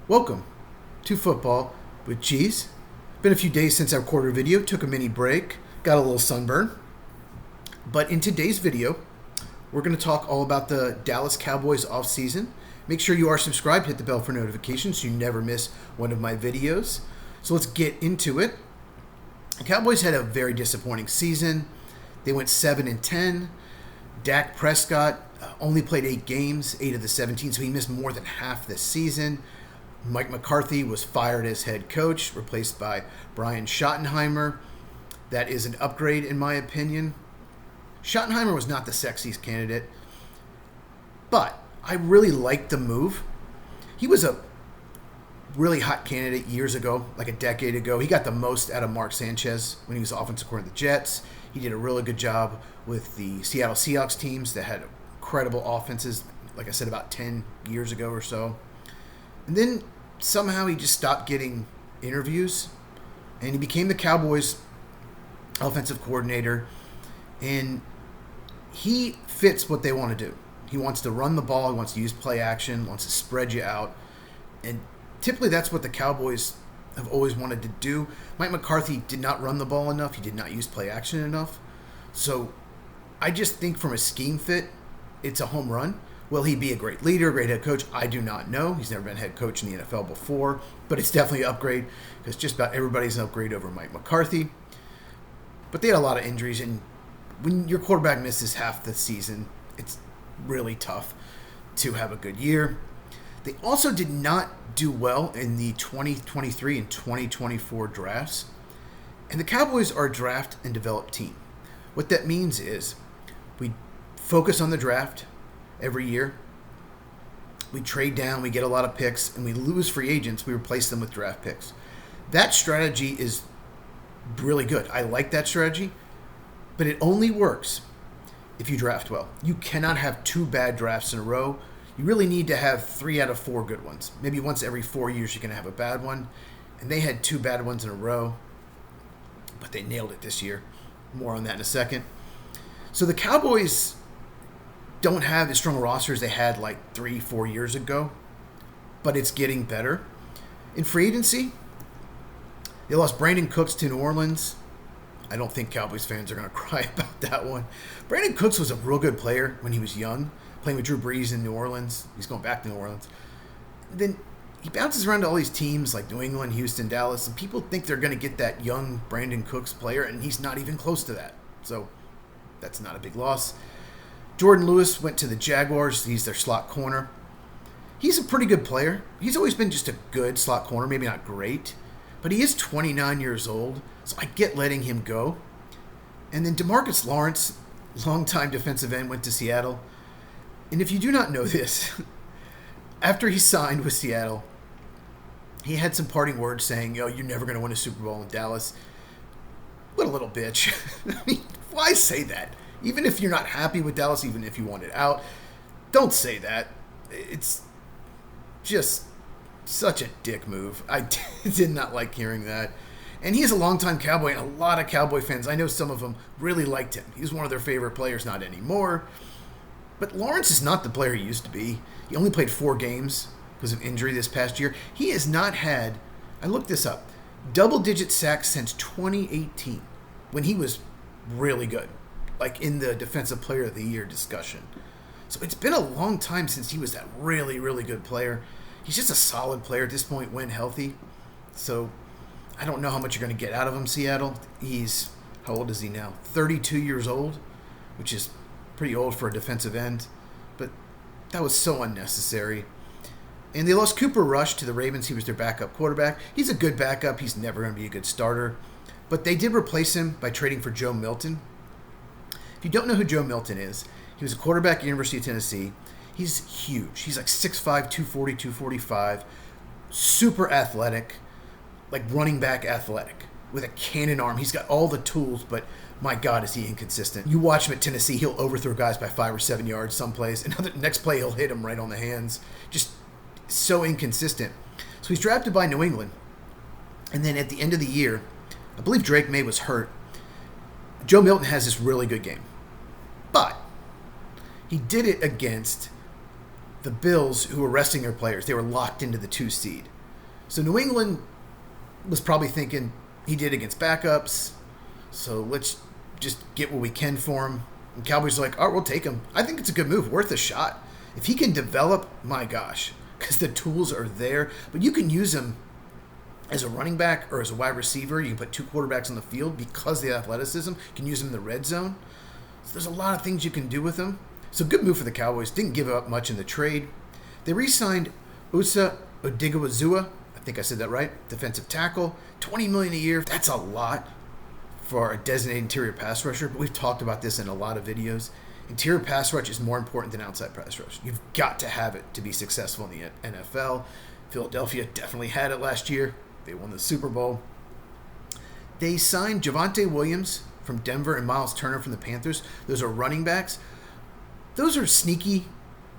Welcome to Football with Cheese. Been a few days since I recorded a video, took a mini break, got a little sunburn. But in today's video, we're going to talk all about the Dallas Cowboys offseason. Make sure you are subscribed, hit the bell for notifications so you never miss one of my videos. So let's get into it. The Cowboys had a very disappointing season. They went 7-10. Dak Prescott only played 8 games, 8 of the 17, so he missed more than half this season. Mike McCarthy was fired as head coach, replaced by Brian Schottenheimer. That is an upgrade in my opinion. Schottenheimer was not the sexiest candidate, but I really liked the move. He was a really hot candidate years ago, like a decade ago. He got the most out of Mark Sanchez when he was offensive coordinator of the Jets. He did a really good job with the Seattle Seahawks teams that had incredible offenses, like I said, about 10 years ago or so. And then somehow he just stopped getting interviews, and he became the Cowboys' offensive coordinator, and he fits what they want to do. He wants to run the ball, he wants to use play action, wants to spread you out, and typically that's what the Cowboys have always wanted to do. Mike McCarthy did not run the ball enough, he did not use play action enough, so I just think from a scheme fit, it's a home run. Will he be a great leader, a great head coach? I do not know. He's never been head coach in the NFL before, but it's definitely an upgrade because just about everybody's an upgrade over Mike McCarthy. But they had a lot of injuries, and when your quarterback misses half the season, it's really tough to have a good year. They also did not do well in the 2023 and 2024 drafts, and the Cowboys are a draft and develop team. What that means is we focus on the draft every year. We trade down, we get a lot of picks, and we lose free agents, we replace them with draft picks. That strategy is really good. I like that strategy, but it only works if you draft well. You cannot have 2 bad drafts in a row. You really need to have 3 out of 4 good ones. Maybe once every 4 years you can have a bad one, and they had 2 bad ones in a row, but they nailed it this year. More on that in a second. So the Cowboys don't have as strong a roster as they had like 3-4 years ago, but it's getting better. In free agency, they lost Brandon Cooks to New Orleans. I don't think Cowboys fans are going to cry about that one. Brandon Cooks was a real good player when he was young, playing with Drew Brees in New Orleans. He's going back to New Orleans. Then he bounces around to all these teams like New England, Houston, Dallas, and people think they're going to get that young Brandon Cooks player, and he's not even close to that. So that's not a big loss. Jordan Lewis went to the Jaguars. He's their slot corner. He's a pretty good player. He's always been just a good slot corner, maybe not great, but he is 29 years old, so I get letting him go. And then DeMarcus Lawrence, longtime defensive end, went to Seattle. And if you do not know this, after he signed with Seattle, he had some parting words saying, you're never going to win a Super Bowl in Dallas. What a little bitch. I mean, why say that? Even if you're not happy with Dallas, even if you want it out, don't say that. It's just such a dick move. I did not like hearing that. And he is a longtime Cowboy, and a lot of Cowboy fans, I know some of them really liked him. He was one of their favorite players, not anymore. But Lawrence is not the player he used to be. He only played 4 games because of injury this past year. He has not had, I looked this up, double-digit sacks since 2018 when he was really good, like in the Defensive Player of the Year discussion. So it's been a long time since he was that really, really good player. He's just a solid player at this point when healthy. So I don't know how much you're going to get out of him, Seattle. He's, how old is he now? 32 years old, which is pretty old for a defensive end. But that was so unnecessary. And they lost Cooper Rush to the Ravens. He was their backup quarterback. He's a good backup. He's never going to be a good starter. But they did replace him by trading for Joe Milton. If you don't know who Joe Milton is, he was a quarterback at the University of Tennessee. He's huge. He's like 6'5", 240, 245, super athletic, like running back athletic, with a cannon arm. He's got all the tools, but my God, is he inconsistent. You watch him at Tennessee, he'll overthrow guys by 5 or 7 yards some plays. Another next play, he'll hit him right on the hands. Just so inconsistent. So he's drafted by New England. And then at the end of the year, I believe Drake May was hurt. Joe Milton has this really good game. But he did it against the Bills, who were resting their players. They were locked into the 2 seed. So New England was probably thinking he did against backups, so let's just get what we can for him. And Cowboys are like, all right, we'll take him. I think it's a good move, worth a shot. If he can develop, my gosh, because the tools are there. But you can use him as a running back or as a wide receiver. You can put 2 quarterbacks on the field because of the athleticism. You can use him in the red zone. So there's a lot of things you can do with him. So good move for the Cowboys. Didn't give up much in the trade. They re-signed Usa Odighizuwa. I think I said that right. Defensive tackle. $20 million a year. That's a lot for a designated interior pass rusher. But we've talked about this in a lot of videos. Interior pass rush is more important than outside pass rush. You've got to have it to be successful in the NFL. Philadelphia definitely had it last year. They won the Super Bowl. They signed Javonte Williams from Denver and Miles Turner from the Panthers. Those are running backs. Those are sneaky,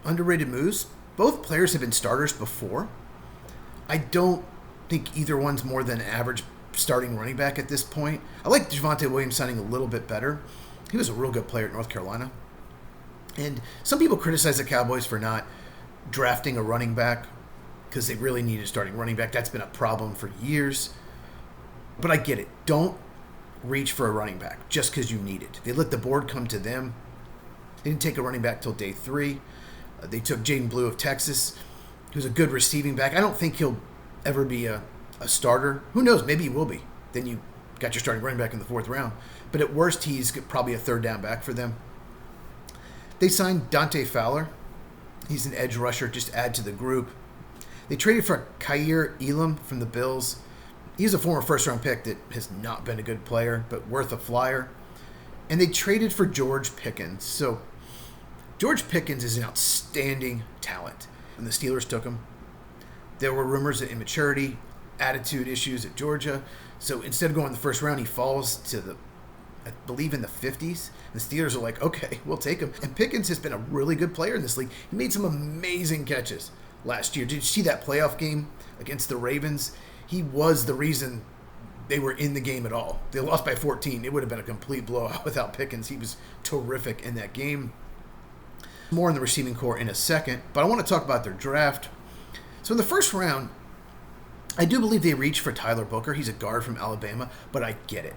underrated moves. Both players have been starters before. I don't think either one's more than an average starting running back at this point. I like Javonte Williams signing a little bit better. He was a real good player at North Carolina. And some people criticize the Cowboys for not drafting a running back because they really need a starting running back. That's been a problem for years. But I get it. Don't reach for a running back just because you need it. They let the board come to them. They didn't take a running back till day 3. They took Jaden Blue of Texas, who's a good receiving back. I don't think he'll ever be a starter. Who knows? Maybe he will be. Then you got your starting running back in the 4th round. But at worst, he's probably a 3rd down back for them. They signed Dante Fowler. He's an edge rusher, just add to the group. They traded for Kaiir Elam from the Bills. He's a former 1st-round pick that has not been a good player, but worth a flyer. And they traded for George Pickens. So George Pickens is an outstanding talent. When the Steelers took him, there were rumors of immaturity, attitude issues at Georgia. So instead of going in the 1st round, he falls to I believe in the 50s. The Steelers are like, okay, we'll take him. And Pickens has been a really good player in this league. He made some amazing catches last year. Did you see that playoff game against the Ravens? He was the reason they were in the game at all. They lost by 14. It would have been a complete blowout without Pickens. He was terrific in that game. More in the receiving core in a second, but I want to talk about their draft. So in the 1st round, I do believe they reached for Tyler Booker. He's a guard from Alabama, but I get it.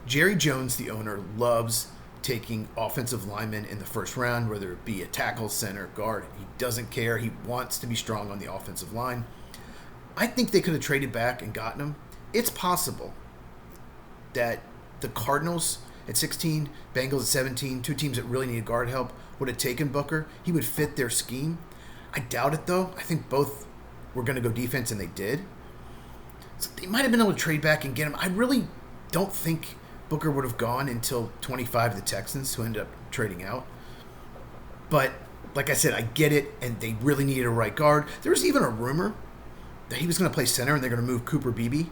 Jerry Jones, the owner, loves taking offensive linemen in the 1st round, whether it be a tackle, center, guard. He doesn't care. He wants to be strong on the offensive line. I think they could have traded back and gotten him. It's possible that the Cardinals at 16, Bengals at 17, 2 teams that really needed guard help, would have taken Booker. He would fit their scheme. I doubt it, though. I think both were going to go defense, and they did. So they might have been able to trade back and get him. I really don't think Booker would have gone until 25, the Texans, who ended up trading out. But, like I said, I get it, and they really needed a right guard. There was even a rumor that he was going to play center, and they're going to move Cooper Beebe,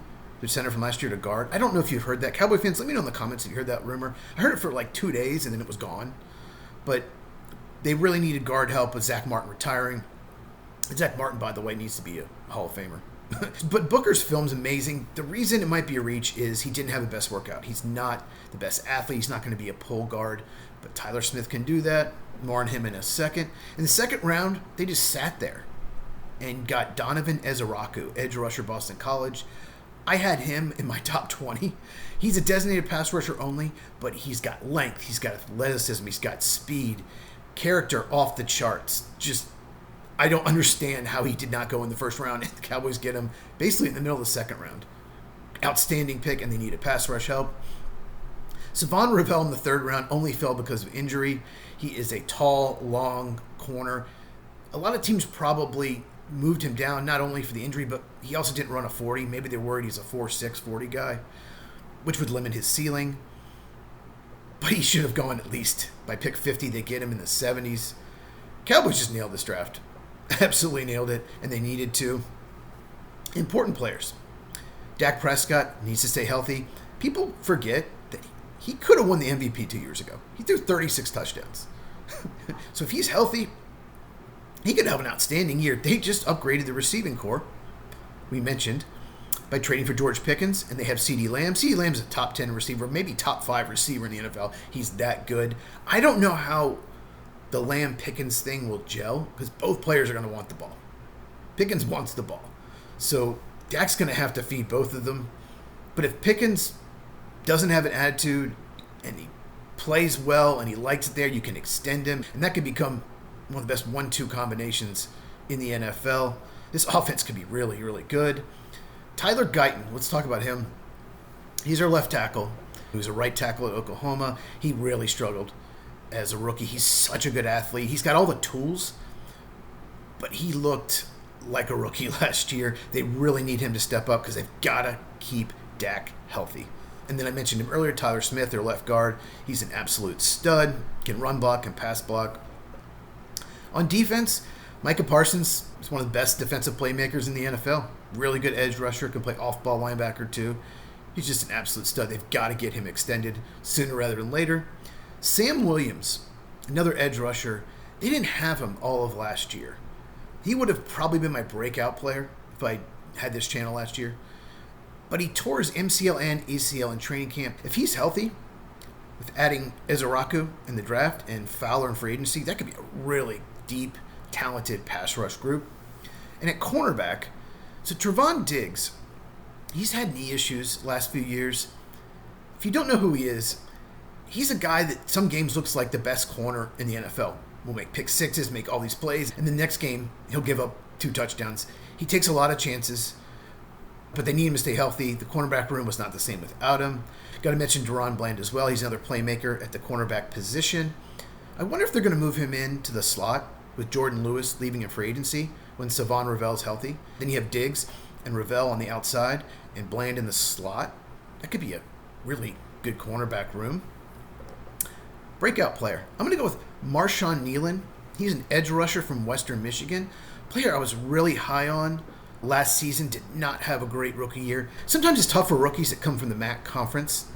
the center from last year, to guard. I don't know if you've heard that. Cowboy fans, let me know in the comments if you heard that rumor. I heard it for like 2 days, and then it was gone. But they really needed guard help with Zach Martin retiring. Zach Martin, by the way, needs to be a Hall of Famer. But Booker's film's amazing. The reason it might be a reach is he didn't have the best workout. He's not the best athlete. He's not going to be a pull guard. But Tyler Smith can do that. More on him in a second. In the 2nd round, they just sat there and got Donovan Ezaraku, edge rusher, Boston College. I had him in my top 20. He's a designated pass rusher only, but he's got length. He's got athleticism. He's got speed. Character off the charts. Just, I don't understand how he did not go in the 1st round, and the Cowboys get him basically in the middle of the 2nd round. Outstanding pick, and they needed pass rush help. Savon Ravel in the 3rd round only fell because of injury. He is a tall, long corner. A lot of teams probably moved him down, not only for the injury, but he also didn't run a 40. Maybe they're worried he's a 4.6 40 guy, which would limit his ceiling. But he should have gone at least by pick 50. They get him in the 70s. Cowboys just nailed this draft. Absolutely nailed it, and they needed to. Important players. Dak Prescott needs to stay healthy. People forget that he could have won the MVP 2 years ago. He threw 36 touchdowns. So if he's healthy, he could have an outstanding year. They just upgraded the receiving core, we mentioned, by trading for George Pickens, and they have CeeDee Lamb. CeeDee Lamb's a top 10 receiver, maybe top 5 receiver in the NFL. He's that good. I don't know how the Lamb-Pickens thing will gel, because both players are going to want the ball. Pickens wants the ball. So Dak's going to have to feed both of them. But if Pickens doesn't have an attitude and he plays well and he likes it there, you can extend him. And that could become one of the best 1-2 combinations in the NFL. This offense could be really, really good. Tyler Guyton, let's talk about him. He's our left tackle. He was a right tackle at Oklahoma. He really struggled as a rookie. He's such a good athlete. He's got all the tools, but he looked like a rookie last year. They really need him to step up because they've got to keep Dak healthy. And then I mentioned him earlier, Tyler Smith, their left guard. He's an absolute stud, can run block and pass block. On defense, Micah Parsons is one of the best defensive playmakers in the NFL. Really good edge rusher, can play off-ball linebacker too. He's just an absolute stud. They've got to get him extended sooner rather than later. Sam Williams, another edge rusher. They didn't have him all of last year. He would have probably been my breakout player if I had this channel last year. But he tore his MCL and ACL in training camp. If he's healthy, with adding Ezeraku in the draft and Fowler in free agency, that could be a really deep, talented pass rush group. And at cornerback, so Trevon Diggs, he's had knee issues last few years. If you don't know who he is, he's a guy that some games looks like the best corner in the NFL. Will make pick sixes, make all these plays, and the next game he'll give up 2 touchdowns. He takes a lot of chances, but they need him to stay healthy. The cornerback room was not the same without him. Got to mention Deron Bland as well. He's another playmaker at the cornerback position. I wonder if they're going to move him into the slot with Jordan Lewis leaving in free agency when Savon Ravel's healthy. Then you have Diggs and Ravel on the outside and Bland in the slot. That could be a really good cornerback room. Breakout player. I'm going to go with Marshawn Nealon. He's an edge rusher from Western Michigan. Player I was really high on last season. Did not have a great rookie year. Sometimes it's tough for rookies that come from the MAC conference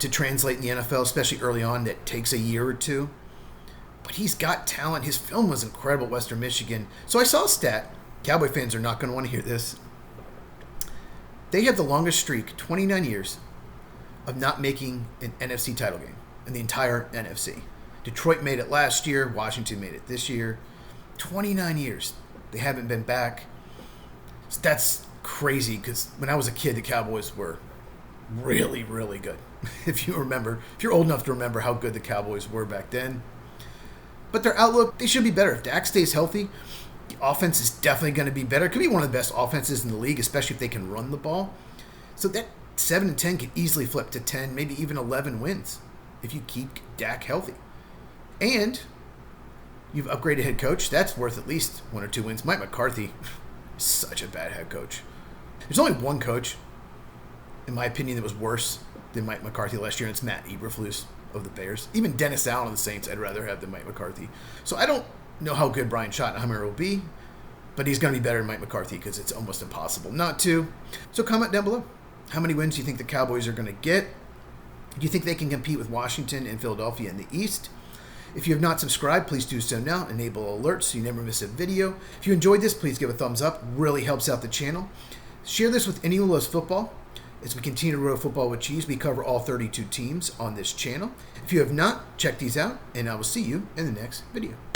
to translate in the NFL, especially early on. That takes a year or two. But he's got talent. His film was incredible at Western Michigan. So I saw a stat. Cowboy fans are not going to want to hear this. They have the longest streak, 29 years, of not making an NFC title game in the entire NFC. Detroit made it last year. Washington made it this year. 29 years. They haven't been back. So that's crazy because when I was a kid, the Cowboys were really, really good. If you're old enough to remember how good the Cowboys were back then. But their outlook, they should be better. If Dak stays healthy, the offense is definitely going to be better. It could be one of the best offenses in the league, especially if they can run the ball. So that 7-10 could easily flip to 10, maybe even 11 wins if you keep Dak healthy. And you've upgraded head coach. That's worth at least 1 or 2 wins. Mike McCarthy is such a bad head coach. There's only one coach, in my opinion, that was worse than Mike McCarthy last year, and it's Matt Eberflus of the Bears. Even Dennis Allen of the Saints I'd rather have than Mike McCarthy. So I don't know how good Brian Schottenheimer will be, but he's going to be better than Mike McCarthy because it's almost impossible not to. So comment down below. How many wins do you think the Cowboys are going to get? Do you think they can compete with Washington and Philadelphia in the East? If you have not subscribed, please do so now. Enable alerts so you never miss a video. If you enjoyed this, please give a thumbs up. Really helps out the channel. Share this with anyone who loves football. As we continue to grow Football with Cheese, we cover all 32 teams on this channel. If you have not, check these out, and I will see you in the next video.